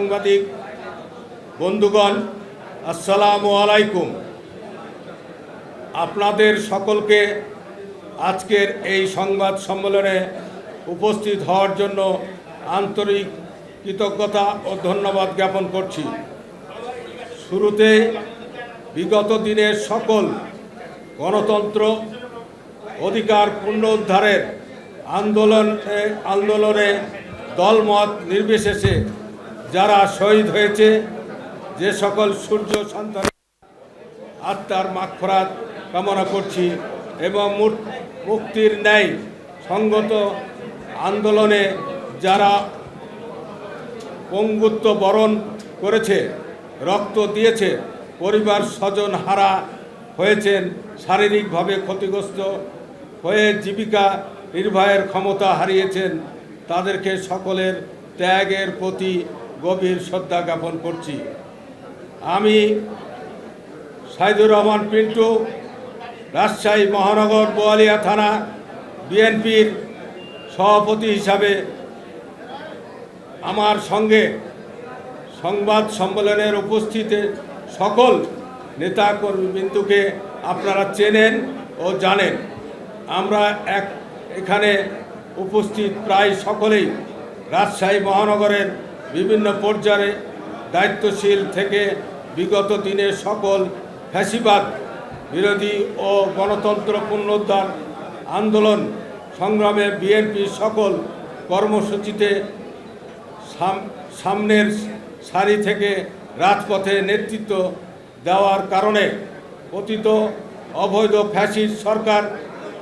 সাংবাদিক বন্ধুগণ, আসসালামু আলাইকুম। আপনাদের সকলকে আজকের এই সংবাদ সম্মেলনে উপস্থিত হওয়ার জন্য আন্তরিক কৃতজ্ঞতা ও ধন্যবাদ জ্ঞাপন করছি। শুরুতে বিগত দিনের সকল গণতন্ত্র অধিকার পুনরুদ্ধারের আন্দোলনে দলমত নির্বিশেষে যারা শহীদ হয়েছে, যে সকল সূর্য সন্তান আত্মার মাগফিরাত কামনা করছি এবং মুক্তির ন্যায় সংগত আন্দোলনে যারা পঙ্গুত্ব বরণ করেছে, রক্ত দিয়েছে, পরিবার স্বজন হারা হয়েছেন, শারীরিকভাবে ক্ষতিগ্রস্ত হয়ে জীবিকা নির্বাহের ক্ষমতা হারিয়েছেন, তাদেরকে সকলের ত্যাগের প্রতি গভীর শ্রদ্ধা জ্ঞাপন করছি। আমি সাইদুর রহমান পিন্টু, রাজশাহী মহানগর বোয়ালিয়া থানা বিএনপির সভাপতি হিসাবে আমার সঙ্গে সংবাদ সম্মেলনের উপস্থিতে সকল নেতাকর্মীবৃন্দকে আপনারা চেনেন ও জানেন। আমরা এখানে উপস্থিত প্রায় সকলেই রাজশাহী মহানগরের বিভিন্ন পর্যায়ে দায়িত্বশীল থেকে বিগত দিনের সকল ফ্যাসিবাদ বিরোধী ও গণতন্ত্র পুনরুদ্ধার আন্দোলন সংগ্রামে বিএনপি সকল কর্মসূচিতে সামনের সারি থেকে রাজপথে নেতৃত্ব দেওয়ার কারণে অতীত অবৈধ ফ্যাসিস্ট সরকার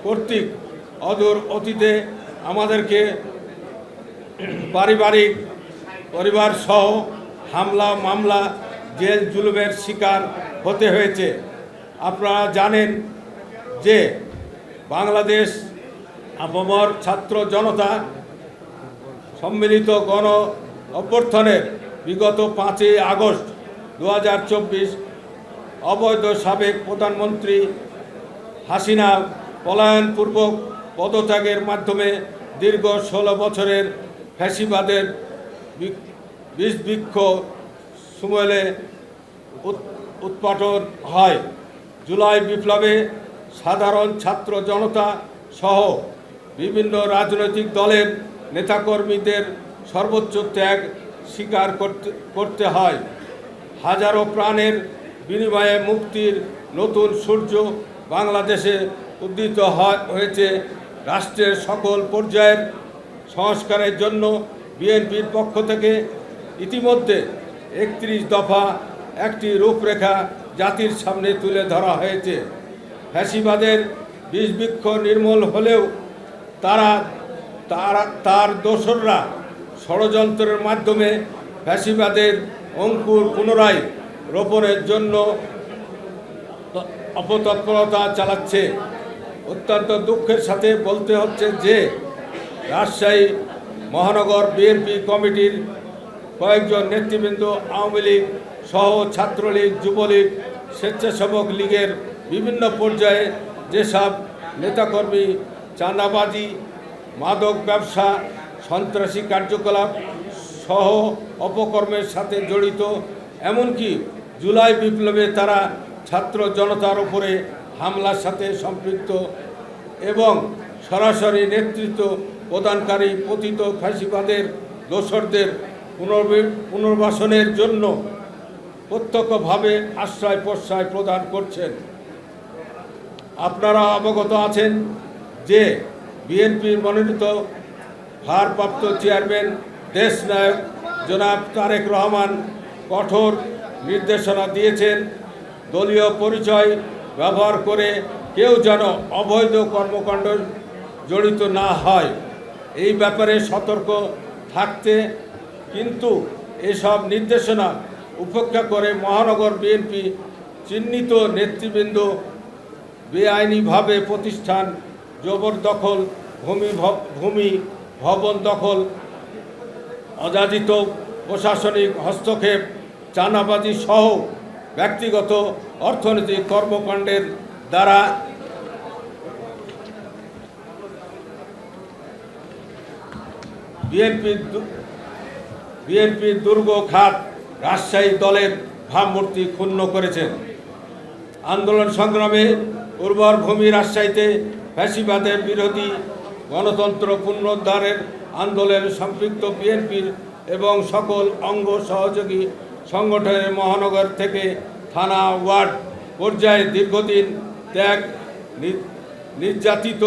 কর্তৃক অদূর অতীতে আমাদেরকে পরিবার সহ হামলা মামলা জেল জুলুমের শিকার হতে হয়েছে। আপনারা জানেন যে বাংলাদেশ আপামর ছাত্র জনতা সম্মিলিত গণ অভ্যুত্থানের বিগত 5ই আগস্ট 2024 অবৈধ সাবেক প্রধানমন্ত্রী হাসিনা পলায়নপূর্বক পদত্যাগের মাধ্যমে দীর্ঘ 16 বছরের ফ্যাসিবাদের বিষবৃক্ষ সময়ে উৎপাটন হয়। জুলাই বিপ্লবে সাধারণ ছাত্র জনতা সহ বিভিন্ন রাজনৈতিক দলের নেতাকর্মীদের সর্বোচ্চ ত্যাগ স্বীকার করতে হয়। হাজারো প্রাণের বিনিময়ে মুক্তির নতুন সূর্য বাংলাদেশে উদ্দিত হয়েছে। রাষ্ট্রের সকল পর্যায়ের সংস্কারের জন্য বিএনপির পক্ষ থেকে ইতিমধ্যে 31 দফা একটি রূপরেখা জাতির সামনে তুলে ধরা হয়েছে। ফ্যাসিবাদের বিষবৃক্ষ নির্মূল হলেও তার দোসররা ষড়যন্ত্রের মাধ্যমে ফ্যাসিবাদের অঙ্কুর পুনরায় রোপণের জন্য অপতৎপরতা চালাচ্ছে। অত্যন্ত দুঃখের সাথে বলতে হচ্ছে যে রাজশাহী মহানগর বিএনপি কমিটির কয়েকজন নেতৃবৃন্দ আওয়ামী লীগ সহ ছাত্রলীগ, যুবলীগ, স্বেচ্ছাসেবক লীগের বিভিন্ন পর্যায়ে যেসব নেতাকর্মী চাঁদাবাজি, মাদক ব্যবসা, সন্ত্রাসী কার্যকলাপ সহ অপকর্মের সাথে জড়িত, এমনকি জুলাই বিপ্লবে তারা ছাত্র জনতার উপরে হামলার সাথে সম্পৃক্ত এবং সরাসরি নেতৃত্ব প্রদানকারী পতিত ফ্যাসিবাদের দোসরদের পুনর্বাসনের জন্য প্রত্যক্ষভাবে আশ্রয় প্রশ্রয় প্রদান করছেন। আপনারা অবগত আছেন যে বিএনপির মনোনীত ভারপ্রাপ্ত চেয়ারম্যান দেশনায়ক জনাব তারেক রহমান কঠোর নির্দেশনা দিয়েছেন, দলীয় পরিচয় ব্যবহার করে কেউ যেন অবৈধ কর্মকাণ্ড জড়িত না হয়, এই ব্যাপারে সতর্ক থাকতে। কিন্তু এসব নির্দেশনা উপেক্ষা করে মহানগর বিএনপি চিহ্নিত নেতৃবৃন্দ বেআইনিভাবে প্রতিষ্ঠান জবরদখল, ভূমি ভবন দখল, অযাচিত প্রশাসনিক হস্তক্ষেপ, চাঁদাবাজি সহ ব্যক্তিগত অর্থনৈতিক কর্মকাণ্ডের দ্বারা বিএনপির বিএনপির দুর্গ খাত রাজশাহী দলের ভাবমূর্তি ক্ষুণ্ণ করেছেন। আন্দোলন সংগ্রামে উর্বর ভূমি রাজশাহীতে ফ্যাসিবাদের বিরোধী গণতন্ত্র পুনরুদ্ধারের আন্দোলনে সম্পৃক্ত বিএনপির এবং সকল অঙ্গ সহযোগী সংগঠনের মহানগর থেকে থানা ওয়ার্ড পর্যায়ে দীর্ঘদিন ত্যাগ নির্যাতিত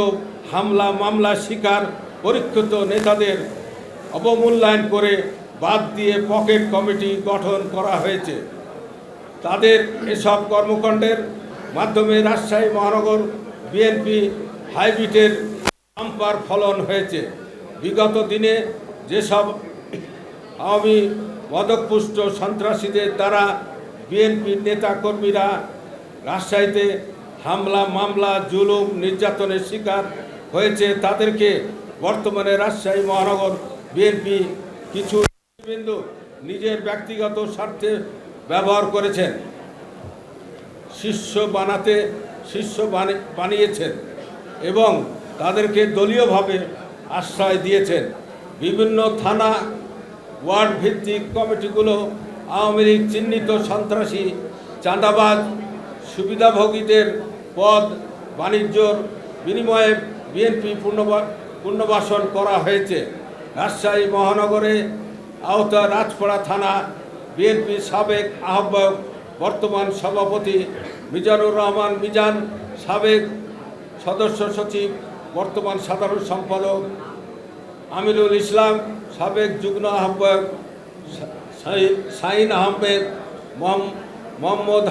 হামলা মামলা শিকার পরীক্ষিত নেতাদের অবমূল্যায়ন করে বাদ দিয়ে পকেট কমিটি গঠন করা হয়েছে। তাদের এসব কর্মকাণ্ডের মাধ্যমে রাজশাহী মহানগর বিএনপি হাইব্রিডের বাম্পার ফলন হয়েছে। বিগত দিনে যেসব আওয়ামী মদকপুষ্ট সন্ত্রাসীদের দ্বারা বিএনপির নেতাকর্মীরা রাজশাহীতে হামলা মামলা জুলুম নির্যাতনের শিকার হয়েছে, তাদেরকে বর্তমানে রাজশাহী মহানগর বিএনপি কিছু বিন্দু নিজের ব্যক্তিগত স্বার্থে ব্যবহার করেছেন, শিষ্য বানিয়েছেন এবং তাদেরকে দলীয়ভাবে আশ্রয় দিয়েছেন। বিভিন্ন থানা ওয়ার্ড ভিত্তিক কমিটিগুলো আওয়ামী লীগ চিহ্নিত সন্ত্রাসী চাঁদাবাজ সুবিধাভোগীদের পদ বাণিজ্যর বিনিময়ে বিএনপি পুনর্বাসন করা হয়েছে। রাজশাহী মহানগরে আওতা রাজপাড়া থানা বিএনপির সাবেক আহ্বায়ক বর্তমান সভাপতি মিজানুর রহমান মিজান, সাবেক সদস্য সচিব বর্তমান সাধারণ সম্পাদক আমিরুল ইসলাম, সাবেক যুগ্ম আহ্বায়ক শাহিন আহমেদ, মোহাম্মদ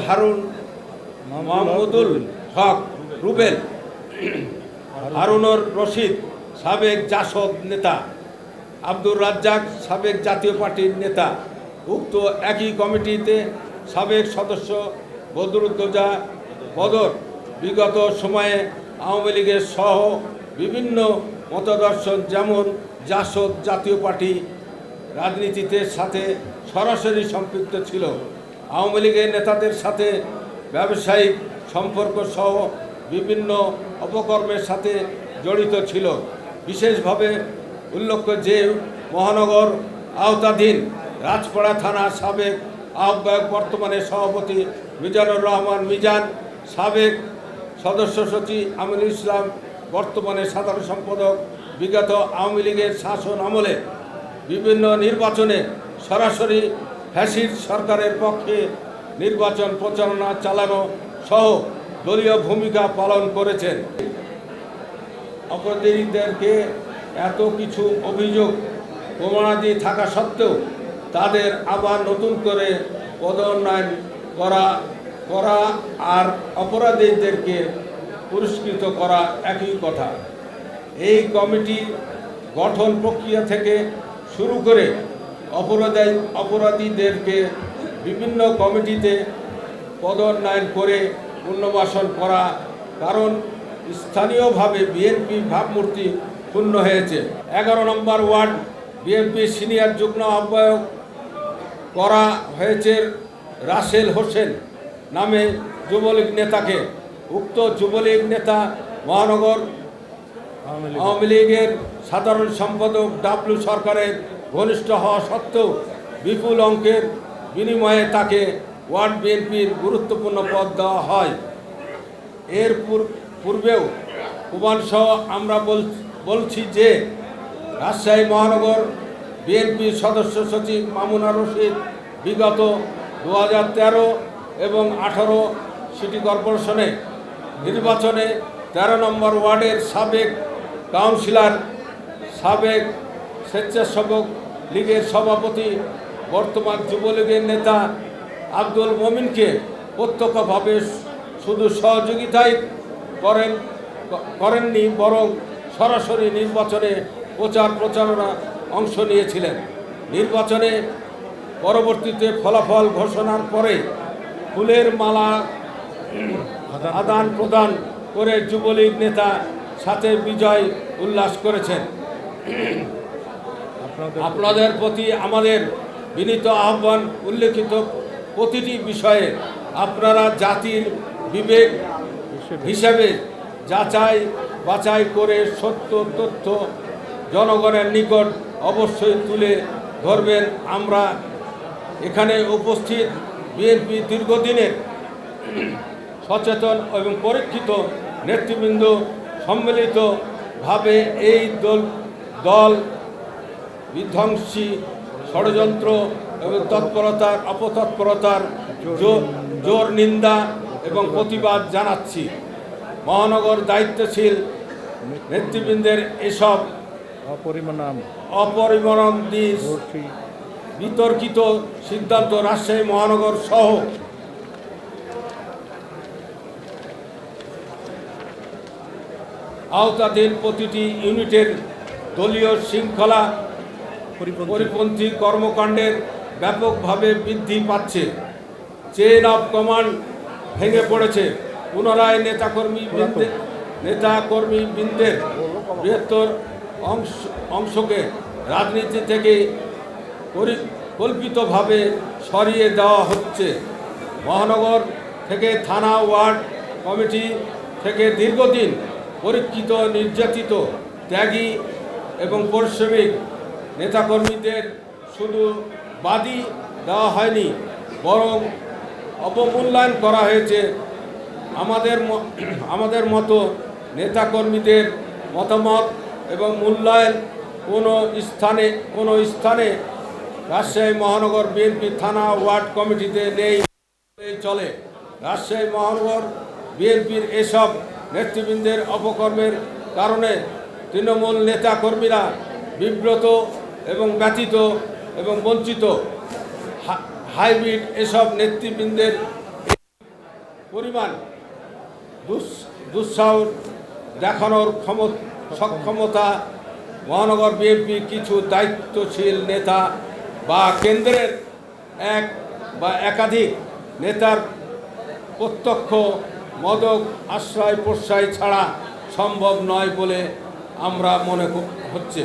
মাহমুদুল হক রুবেল, হারুনুর রশিদ সাবেক জাসদ নেতা, আব্দুর রাজ্জাক সাবেক জাতীয় পার্টির নেতা। উক্ত একই কমিটিতে সাবেক সদস্য বদরুদ্দোজা বদর বিগত সময়ে আওয়ামী লীগের সহ বিভিন্ন মতাদর্শন যেমন জাসদ জাতীয় পার্টি রাজনীতিতে সাথে সরাসরি সম্পৃক্ত ছিল। আওয়ামী লীগের নেতাদের সাথে ব্যবসায়িক সম্পর্ক সহ বিভিন্ন অপকর্মের সাথে জড়িত ছিল। বিশেষভাবে উল্লেখ্য যে মহানগর আওতাধীন রাজপাড়া থানার সাবেক আহ্বায়ক বর্তমানে সভাপতি মিজানুর রহমান মিজান, সাবেক সদস্য সচিব আমিরুল ইসলাম বর্তমানে সাধারণ সম্পাদক বিগত আওয়ামী লীগের শাসন আমলে বিভিন্ন নির্বাচনে সরাসরি ফ্যাসিস্ট সরকারের পক্ষে নির্বাচন প্রচারণা চালানো সহ দলীয় ভূমিকা পালন করেছেন। অপরাধীদেরকে এত কিছু অভিযোগ প্রমাণাদি থাকা সত্ত্বেও তাদের আবার নতুন করে পদোন্নয়ন করা আর অপরাধীদেরকে পুরস্কৃত করা একই কথা। এই কমিটি গঠন প্রক্রিয়া থেকে শুরু করে অপরাধীদেরকে বিভিন্ন কমিটিতে পদোন্নয়ন করে পুনর্বাসন করা, কারণ স্থানীয়ভাবে বিএনপি ভাবমূর্তি ক্ষুণ্ণ হয়েছে। 11 নম্বর ওয়ার্ড বিএনপি সিনিয়র যুগ্ম আহ্বায়ক করা হয়েছে রাসেল হোসেন নামে যুবলীগ নেতাকে। উক্ত যুবলীগ নেতা মহানগর আওয়ামী লীগের সাধারণ সম্পাদক ডাবলু সরকারের ঘনিষ্ঠ হওয়া সত্ত্বেও বিপুল অঙ্কের বিনিময়ে তাকে ওয়ার্ড বিএনপির গুরুত্বপূর্ণ পদ দেওয়া হয়। এর পূর্বেও প্রমাণসহ আমরা বলছি যে রাজশাহী মহানগর বিএনপির সদস্য সচিব মামুনা রশিদ বিগত 2013 এবং 18 সিটি কর্পোরেশনে নির্বাচনে 13 নম্বর ওয়ার্ডের সাবেক কাউন্সিলর, সাবেক স্বেচ্ছাসেবক লীগের সভাপতি বর্তমান যুবলীগের নেতা আব্দুল মমিনকে প্রত্যক্ষভাবে শুধু সহযোগিতাই করেননি, বরং সরাসরি নির্বাচনে প্রচারণা অংশ নিয়েছিলেন। নির্বাচনে পরবর্তীতে ফলাফল ঘোষণার পরে ফুলের মালা আদান প্রদান করে যুবলীগ নেতা সাথে বিজয় উল্লাস করেছেন। আপনাদের প্রতি আমাদের বিনীত আহ্বান, উল্লেখিত প্রতিটি বিষয়ে আপনারা জাতির বিবেক হিসেবে যাচাই বাছাই করে সত্য তথ্য জনগণের নিকট অবশ্যই তুলে ধরবেন। আমরা এখানে উপস্থিত বিএনপি দীর্ঘদিনের সচেতন এবং পরীক্ষিত নেতৃবৃন্দ সম্মিলিতভাবে এই দল বিধ্বংসী ষড়যন্ত্র এবং অপতৎপরতার জোর নিন্দা এবং প্রতিবাদ জানাচ্ছি। মহানগর দায়িত্বশীল নেতৃবৃন্দের এসব অপরিমাণ বিতর্কিত সিদ্ধান্ত রাজশাহী মহানগর সহ আওতাধীন প্রতিটি ইউনিটের দলীয় শৃঙ্খলা পরিপন্থী কর্মকাণ্ডের ব্যাপকভাবে বৃদ্ধি পাচ্ছে। চেইন অফ কমান্ড ভেঙে পড়েছে। পুনরায় নেতাকর্মীবৃন্দের বৃহত্তর অংশকে রাজনীতি থেকে পরিকল্পিতভাবে সরিয়ে দেওয়া হচ্ছে। মহানগর থেকে থানা ওয়ার্ড কমিটি থেকে দীর্ঘদিন পরীক্ষিত নির্যাতিত ত্যাগী এবং পরিশ্রমিক নেতাকর্মীদের শুধু বাদই দেওয়া হয়নি, বরং অবমূল্যায়ন করা হয়েছে। আমাদের মতো নেতাকর্মীদের মতামত এবং মূল্যায়ন কোনো স্থানে রাজশাহী মহানগর বিএনপি থানা ওয়ার্ড কমিটিতে নেই চলে। রাজশাহী মহানগর বিএনপির এসব নেতৃবৃন্দের অপকর্মের কারণে তৃণমূল নেতাকর্মীরা বিব্রত এবং ব্যথিত এবং বঞ্চিত। হাইব্রিড এসব নেতৃবৃন্দের পরিমাণ দুঃসাহস দেখানোর সক্ষমতা মহানগর বিএনপি কিছু দায়িত্বশীল নেতা বা কেন্দ্রের এক বা একাধিক নেতার প্রত্যক্ষ মদক আশ্রয় প্রশ্রয় ছাড়া সম্ভব নয় বলে আমরা মনে হচ্ছে।